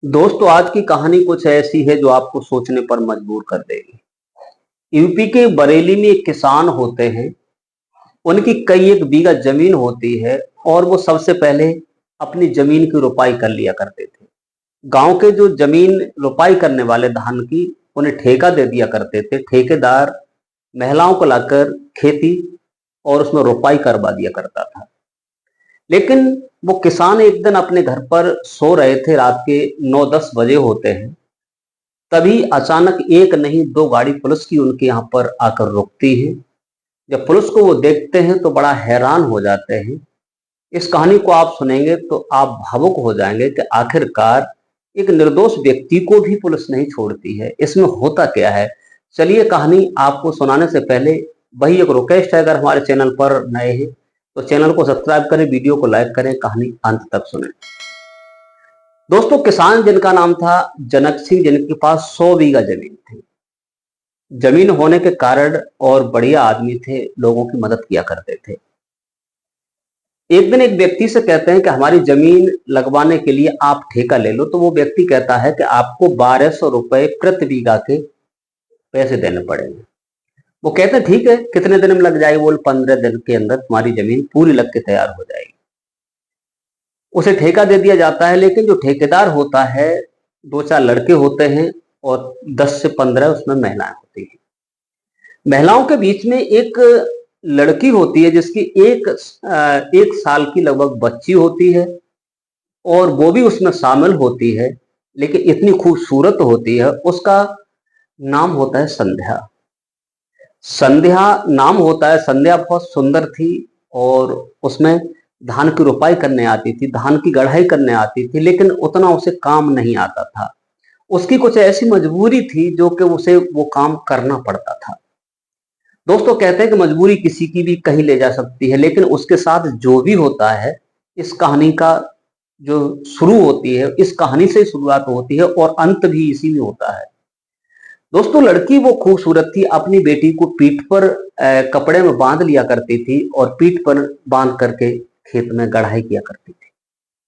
दोस्तों आज की कहानी कुछ ऐसी है जो आपको सोचने पर मजबूर कर देगी। यूपी के बरेली में एक किसान होते हैं। उनकी कई एक बीघा जमीन होती है और वो सबसे पहले अपनी जमीन की रुपाई कर लिया करते थे। गांव के जो जमीन रुपाई करने वाले धान की उन्हें ठेका दे दिया करते थे। ठेकेदार महिलाओं को लाकर खेती और उसमें रुपाई करवा दिया करता था। लेकिन वो किसान एक दिन अपने घर पर सो रहे थे, रात के 9-10 बजे होते हैं। तभी अचानक एक नहीं दो गाड़ी पुलिस की उनके यहाँ पर आकर रुकती है। जब पुलिस को वो देखते हैं तो बड़ा हैरान हो जाते हैं। इस कहानी को आप सुनेंगे तो आप भावुक हो जाएंगे कि आखिरकार एक निर्दोष व्यक्ति को भी पुलिस नहीं छोड़ती है। इसमें होता क्या है? चलिए कहानी आपको सुनाने से पहले वही एक रिक्वेस्ट है, अगर हमारे चैनल पर नए हैं तो चैनल को सब्सक्राइब करें, वीडियो को लाइक करें, कहानी अंत तक सुनें। दोस्तों किसान जिनका नाम था जनक सिंह, जिनके पास 100 बीघा जमीन थी। जमीन होने के कारण और बढ़िया आदमी थे, लोगों की मदद किया करते थे। एक दिन एक व्यक्ति से कहते हैं कि हमारी जमीन लगवाने के लिए आप ठेका ले लो। तो वो व्यक्ति कहता है कि आपको 1200 रुपए प्रति बीघा के पैसे देने पड़ेंगे। वो कहते हैं ठीक है, कितने दिन में लग जाएगी? बोल 15 दिन के अंदर तुम्हारी जमीन पूरी लग के तैयार हो जाएगी। उसे ठेका दे दिया जाता है। लेकिन जो ठेकेदार होता है, 2-4 लड़के होते हैं और 10 से 15 उसमें महिलाएं होती हैं। महिलाओं के बीच में एक लड़की होती है जिसकी एक साल की लगभग बच्ची होती है और वो भी उसमें शामिल होती है। लेकिन इतनी खूबसूरत होती है, उसका नाम होता है संध्या। संध्या नाम होता है। संध्या बहुत सुंदर थी और उसमें धान की रुपाई करने आती थी, धान की गढ़ाई करने आती थी, लेकिन उतना उसे काम नहीं आता था। उसकी कुछ ऐसी मजबूरी थी जो कि उसे वो काम करना पड़ता था। दोस्तों कहते हैं कि मजबूरी किसी की भी कहीं ले जा सकती है, लेकिन उसके साथ जो भी होता है, इस कहानी का जो शुरू होती है, इस कहानी से शुरुआत होती है और अंत भी इसी में होता है। दोस्तों लड़की वो खूबसूरत थी, अपनी बेटी को पीठ पर कपड़े में बांध लिया करती थी और पीठ पर बांध करके खेत में गढ़ाई किया करती थी,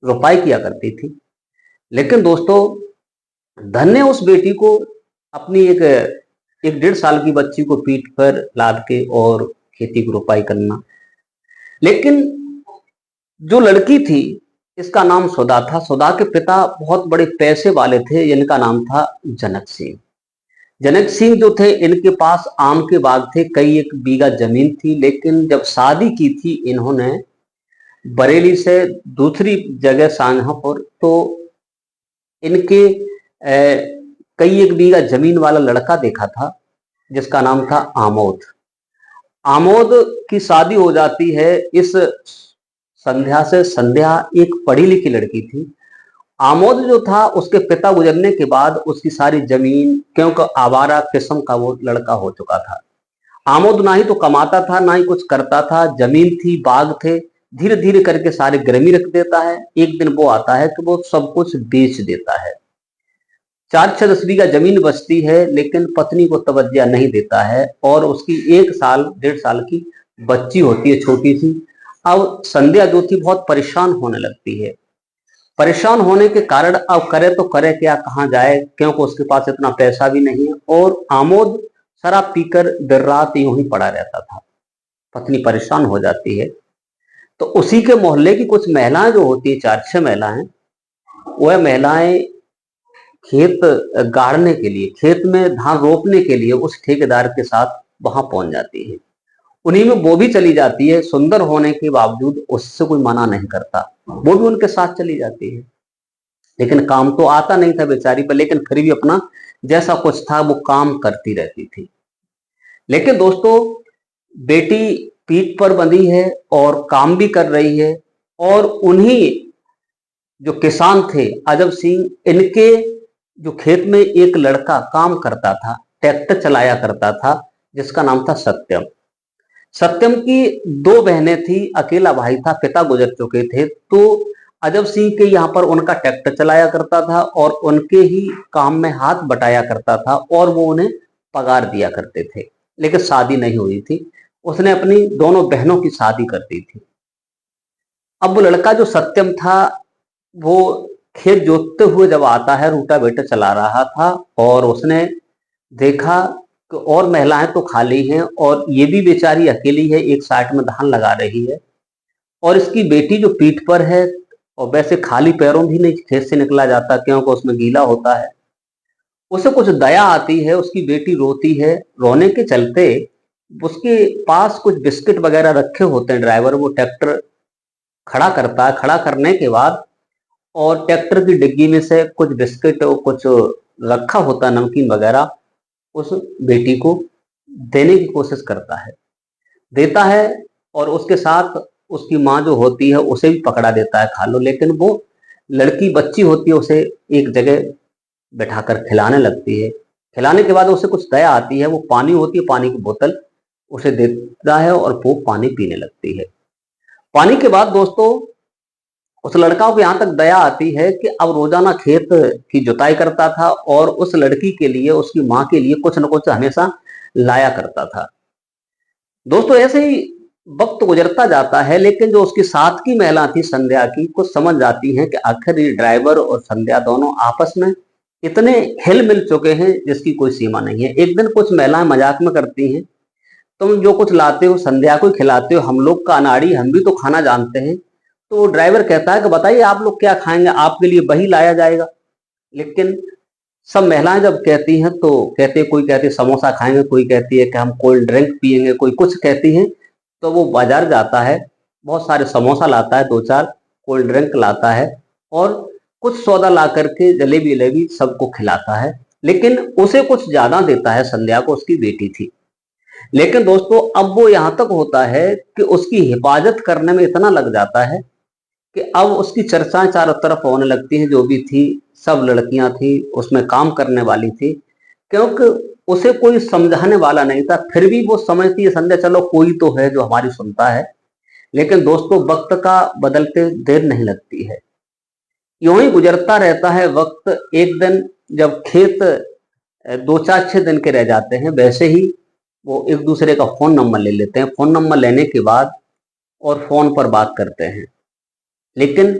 रुपाई किया करती थी। लेकिन दोस्तों धन्य उस बेटी को, अपनी एक 1-1.5 साल की बच्ची को पीठ पर लाद के और खेती की रुपाई करना। लेकिन जो लड़की थी, इसका नाम सुधा था। सुधा के पिता बहुत बड़े पैसे वाले थे, जिनका नाम था जनक सिंह। जनक सिंह जो थे, इनके पास आम के बाग थे, कई एक बीघा जमीन थी। लेकिन जब शादी की थी इन्होंने बरेली से दूसरी जगह शाहजहांपुर, तो इनके कई एक बीघा जमीन वाला लड़का देखा था जिसका नाम था आमोद। आमोद की शादी हो जाती है इस संध्या से। संध्या एक पढ़ी लिखी लड़की थी। आमोद जो था, उसके पिता गुजरने के बाद उसकी सारी जमीन, क्योंकि आवारा किस्म का वो लड़का हो चुका था। आमोद ना ही तो कमाता था ना ही कुछ करता था। जमीन थी, बाग थे, धीरे धीरे करके सारी गिरवी रख देता है। एक दिन वो आता है कि वो सब कुछ बेच देता है। 4-6 बीघा जमीन बचती है, लेकिन पत्नी को तवज्जो नहीं देता है और उसकी 1 साल 1.5 साल की बच्ची होती है, छोटी सी। अब संध्या जो थी बहुत परेशान होने लगती है। परेशान होने के कारण अब करे तो करे क्या, कहाँ जाए, क्योंकि उसके पास इतना पैसा भी नहीं है। और आमोद शराब पीकर देर रात यूं ही पड़ा रहता था। पत्नी परेशान हो जाती है तो उसी के मोहल्ले की कुछ महिलाएं जो होती है, 4-6 महिलाएं, वह महिलाएं खेत गाड़ने के लिए, खेत में धान रोपने के लिए उस ठेकेदार के साथ वहां पहुंच जाती है। उन्हीं में वो भी चली जाती है। सुंदर होने के बावजूद उससे कोई मना नहीं करता, वो भी उनके साथ चली जाती है। लेकिन काम तो आता नहीं था बेचारी पर, लेकिन फिर भी अपना जैसा कुछ था वो काम करती रहती थी। लेकिन दोस्तों बेटी पीठ पर बंधी है और काम भी कर रही है। और उन्हीं जो किसान थे अजब सिंह, इनके जो खेत में एक लड़का काम करता था, ट्रैक्टर चलाया करता था, जिसका नाम था सत्यम। सत्यम की 2 बहनें थी, अकेला भाई था, पिता गुजर चुके थे। तो अजब सिंह के यहाँ पर उनका ट्रैक्टर चलाया करता था और उनके ही काम में हाथ बटाया करता था और वो उन्हें पगार दिया करते थे। लेकिन शादी नहीं हुई थी। उसने अपनी दोनों बहनों की शादी कर दी थी। अब वो लड़का जो सत्यम था, वो खेत जोतते हुए जब आता है, रोटावेटर चला रहा था और उसने देखा कि और महिलाएं तो खाली हैं और ये भी बेचारी अकेली है, एक साइड में धान लगा रही है और इसकी बेटी जो पीठ पर है, और वैसे खाली पैरों भी नहीं खेत से निकला जाता क्योंकि उसमें गीला होता है। उसे कुछ दया आती है, उसकी बेटी रोती है, रोने के चलते उसके पास कुछ बिस्किट वगैरह रखे होते हैं। ड्राइवर वो ट्रैक्टर खड़ा करता है, खड़ा करने के बाद और ट्रैक्टर की डिग्गी में से कुछ बिस्किट और कुछ रखा होता है नमकीन वगैरह, उस बेटी को देने की कोशिश करता है, देता है और उसके साथ उसकी माँ जो होती है उसे भी पकड़ा देता है, खा लो। लेकिन वो लड़की बच्ची होती है, उसे एक जगह बैठाकर खिलाने लगती है। खिलाने के बाद उसे कुछ दया आती है, वो पानी होती है, पानी की बोतल उसे देता है और वो पानी पीने लगती है। पानी के बाद दोस्तों उस लड़का को यहाँ तक दया आती है कि अब रोजाना खेत की जुताई करता था और उस लड़की के लिए, उसकी माँ के लिए कुछ न कुछ हमेशा लाया करता था। दोस्तों ऐसे ही वक्त गुजरता जाता है, लेकिन जो उसके साथ की महिला थी संध्या की, कुछ समझ जाती है कि आखिर ये ड्राइवर और संध्या दोनों आपस में इतने हिल मिल चुके हैं जिसकी कोई सीमा नहीं है। एक दिन कुछ महिलाएं मजाक में करती हैं, तुम जो कुछ लाते हो संध्या को खिलाते हो, हम लोग का अनाड़ी, हम भी तो खाना जानते हैं। तो ड्राइवर कहता है कि बताइए आप लोग क्या खाएंगे, आपके लिए वही लाया जाएगा। लेकिन सब महिलाएं जब कहती हैं तो कहते, कोई कहती है समोसा खाएंगे, कोई कहती है कि हम कोल्ड ड्रिंक पियेंगे, कोई कुछ कहती हैं। तो वो बाजार जाता है, बहुत सारे समोसा लाता है, दो चार कोल्ड ड्रिंक लाता है और कुछ सौदा ला करके जलेबी जलेबी सबको खिलाता है। लेकिन उसे कुछ ज्यादा देता है, संध्या को, उसकी बेटी थी। लेकिन दोस्तों अब वो यहां तक होता है कि उसकी हिफाजत करने में इतना लग जाता है कि अब उसकी चर्चाएं चारों तरफ होने लगती हैं। जो भी थी सब लड़कियां थी, उसमें काम करने वाली थी, क्योंकि उसे कोई समझाने वाला नहीं था। फिर भी वो समझती है संध्या, चलो कोई तो है जो हमारी सुनता है। लेकिन दोस्तों वक्त का बदलते देर नहीं लगती है, यूं ही गुजरता रहता है वक्त। एक दिन जब खेत दो चार छह दिन के रह जाते हैं, वैसे ही वो एक दूसरे का फोन नंबर ले लेते हैं। फोन नंबर लेने के बाद और फोन पर बात करते हैं। लेकिन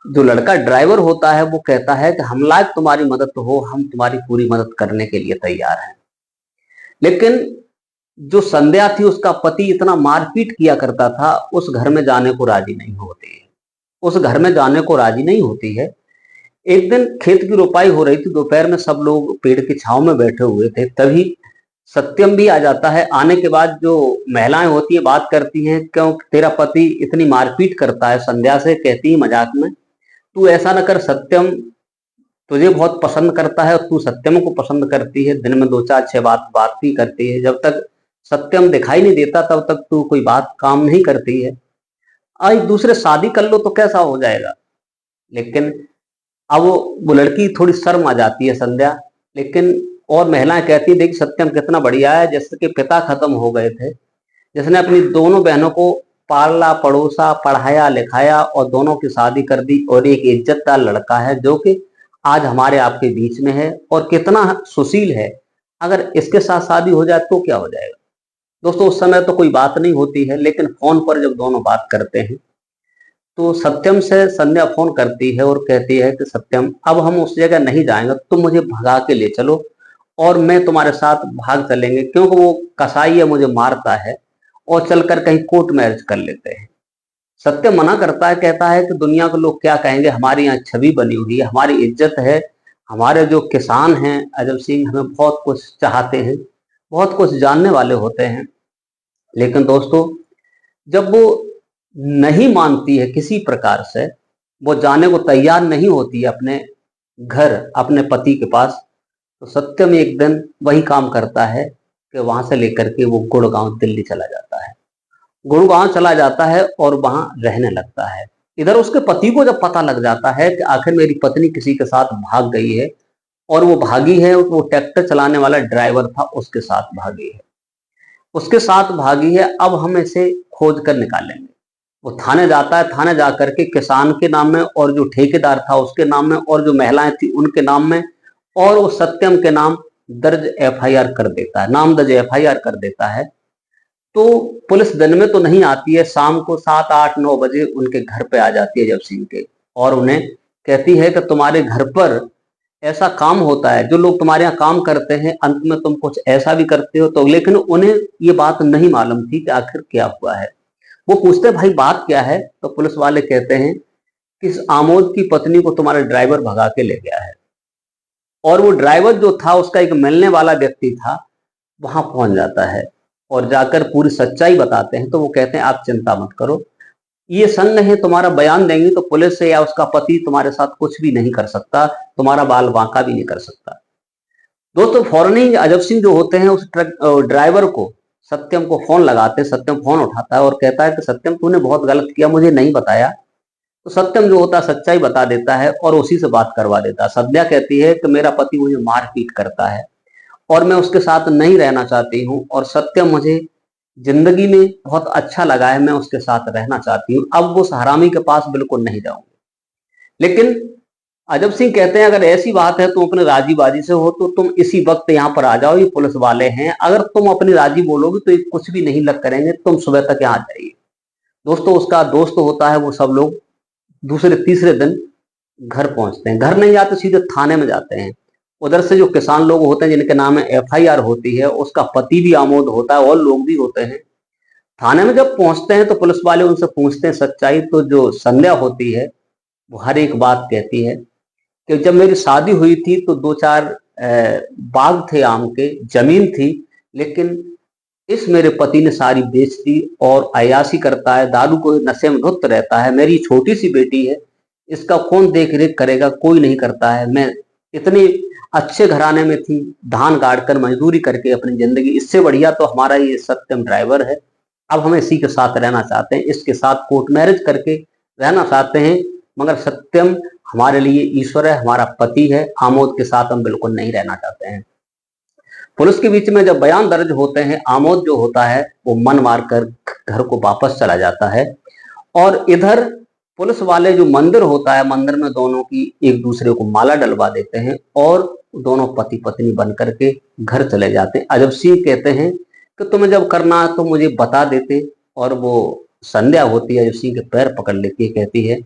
जो लड़का ड्राइवर होता है वो कहता है कि हम लायक तुम्हारी मदद तो हो, हम तुम्हारी पूरी मदद करने के लिए तैयार हैं। लेकिन जो संध्या थी, उसका पति इतना मारपीट किया करता था, उस घर में जाने को राजी नहीं होती है, उस घर में जाने को राजी नहीं होती है। एक दिन खेत की रोपाई हो रही थी, दोपहर में सब लोग पेड़ की छांव में बैठे हुए थे, तभी सत्यम भी आ जाता है। आने के बाद जो महिलाएं होती है बात करती हैं, क्यों तेरा पति इतनी मारपीट करता है। संध्या से कहती है मजाक में, तू ऐसा न कर, सत्यम तुझे बहुत पसंद करता है और तू सत्यम को पसंद करती है। दिन में दो चार छह बात भी करती है, जब तक सत्यम दिखाई नहीं देता तब तक तू कोई बात काम नहीं करती है। एक दूसरे शादी कर लो तो कैसा हो जाएगा। लेकिन अब वो लड़की थोड़ी शर्म आ जाती है संध्या। लेकिन और महिलाएं कहती है, देख सत्यम कितना बढ़िया है, जिसके पिता खत्म हो गए थे, जिसने अपनी दोनों बहनों को पाला पड़ोसा, पढ़ाया लिखाया और दोनों की शादी कर दी, और एक इज्जतदार लड़का है जो कि आज हमारे आपके बीच में है और कितना सुशील है। अगर इसके साथ शादी हो जाए तो क्या हो जाएगा। दोस्तों उस समय तो कोई बात नहीं होती है, लेकिन फोन पर जब दोनों बात करते हैं तो सत्यम से संध्या फोन करती है और कहती है कि सत्यम अब हम उस जगह नहीं जाएंगे, तुम मुझे भगा के ले चलो और मैं तुम्हारे साथ भाग चलेंगे, क्योंकि वो कसाई है, मुझे मारता है, और चलकर कहीं कोर्ट मैरिज कर लेते हैं। सत्यम मना करता है, कहता है कि दुनिया के लोग क्या कहेंगे, हमारी यहाँ छवि बनी हुई है, हमारी इज्जत है, हमारे जो किसान हैं अजब सिंह हमें बहुत कुछ चाहते हैं, बहुत कुछ जानने वाले होते हैं। लेकिन दोस्तों जब वो नहीं मानती है किसी प्रकार से, वो जाने को तैयार नहीं होती है अपने घर, अपने पति के पास, तो सत्यम एक दिन वही काम करता है कि वहां से लेकर के वो गुड़गांव दिल्ली चला जाता है। गुड़गांव चला जाता है और वहां रहने लगता है। इधर उसके पति को जब पता लग जाता है कि आखिर मेरी पत्नी किसी के साथ भाग गई है, और वो भागी है, वो ट्रैक्टर चलाने वाला ड्राइवर था उसके साथ भागी है, उसके साथ भागी है, अब हम इसे खोज कर निकालेंगे। वो थाने जाता है, थाने जाकर के किसान के नाम में और जो ठेकेदार था उसके नाम में और जो महिलाएं थी उनके नाम में और वो सत्यम के नाम दर्ज एफआईआर कर देता है, नाम दर्ज एफआईआर कर देता है। तो पुलिस दिन में तो नहीं आती है, शाम को 7 8 9 बजे उनके घर पे आ जाती है जब सिंह के, और उन्हें कहती है कि तुम्हारे घर पर ऐसा काम होता है, जो लोग तुम्हारे यहाँ काम करते हैं अंत में तुम कुछ ऐसा भी करते हो। तो लेकिन उन्हें ये बात नहीं मालूम थी कि आखिर क्या हुआ है। वो पूछते भाई बात क्या है, तो पुलिस वाले कहते हैं कि इस आमोद की पत्नी को तुम्हारा ड्राइवर भगा के ले गया है। और वो ड्राइवर जो था उसका एक मिलने वाला व्यक्ति था, वहां पहुंच जाता है और जाकर पूरी सच्चाई बताते हैं। तो वो कहते हैं आप चिंता मत करो, ये संग है, तुम्हारा बयान देंगे तो पुलिस से या उसका पति तुम्हारे साथ कुछ भी नहीं कर सकता, तुम्हारा बाल बांका भी नहीं कर सकता। दोस्तों फौरन ही अजब सिंह जो होते हैं उस ट्रक ड्राइवर को, सत्यम को फोन लगाते हैं। सत्यम फोन उठाता है और कहता है कि सत्यम तूने बहुत गलत किया, मुझे नहीं बताया। तो सत्यम जो होता है सच्चाई बता देता है और उसी से बात करवा देता है। संध्या कहती है कि मेरा पति मुझे मारपीट करता है और मैं उसके साथ नहीं रहना चाहती हूँ, और सत्यम मुझे जिंदगी में बहुत अच्छा लगा है, मैं उसके साथ रहना चाहती हूँ, अब वो उस हरामी के पास बिल्कुल नहीं जाऊंगी। लेकिन अजब सिंह कहते हैं अगर ऐसी बात है तुम अपने राजी बाजी से हो तो तुम इसी वक्त यहाँ पर आ जाओ, ये पुलिस वाले हैं, अगर तुम अपनी राजी बोलोगे तो ये कुछ भी नहीं लग करेंगे, तुम सुबह तक यहाँ आ जाइए। दोस्तों उसका दोस्त होता है, वो सब लोग दूसरे तीसरे दिन घर पहुंचते हैं। घर नहीं जाते, सीधे थाने में जाते हैं। उधर से जो किसान लोग होते हैं जिनके नाम में FIR होती है, उसका पति भी आमोद होता है और लोग भी होते हैं। थाने में जब पहुंचते हैं तो पुलिस वाले उनसे पूछते हैं सच्चाई। तो जो संध्या होती है वो हर एक बात कहती है कि जब मेरी शादी हुई थी तो 2-4 बाग थे, आम के जमीन थी, लेकिन इस मेरे पति ने सारी बेच दी और अय्याशी करता है, दारू को नशे में धुत रहता है। मेरी छोटी सी बेटी है, इसका कौन देख रेख करेगा, कोई नहीं करता है। मैं इतने अच्छे घराने में थी, धान गाड़ कर मजदूरी करके अपनी जिंदगी, इससे बढ़िया तो हमारा ये सत्यम ड्राइवर है। अब हम इसी के साथ रहना चाहते हैं, इसके साथ कोर्ट मैरिज करके रहना चाहते हैं, मगर सत्यम हमारे लिए ईश्वर है, हमारा पति है, आमोद के साथ हम बिल्कुल नहीं रहना चाहते हैं। पुलिस के बीच में जब बयान दर्ज होते हैं, आमोद जो होता है वो मन मारकर घर को वापस चला जाता है। और इधर पुलिस वाले जो मंदिर होता है, मंदिर में दोनों की एक दूसरे को माला डलवा देते हैं और दोनों पति पत्नी बन करके घर चले जाते हैं। अजब सिंह कहते हैं कि तुम्हें जब करना तो मुझे बता देते, और वो संध्या होती है अजब सिंह के पैर पकड़ लेती है, कहती है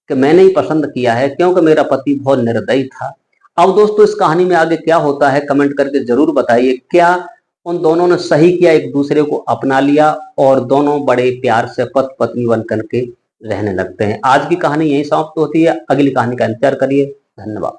कि मैंने ही पसंद किया है क्योंकि मेरा पति बहुत निर्दयी था। अब दोस्तों इस कहानी में आगे क्या होता है कमेंट करके जरूर बताइए। क्या उन दोनों ने सही किया, एक दूसरे को अपना लिया और दोनों बड़े प्यार से पति पत्नी बन करके रहने लगते हैं। आज की कहानी यही समाप्त होती है, अगली कहानी का इंतजार करिए। धन्यवाद।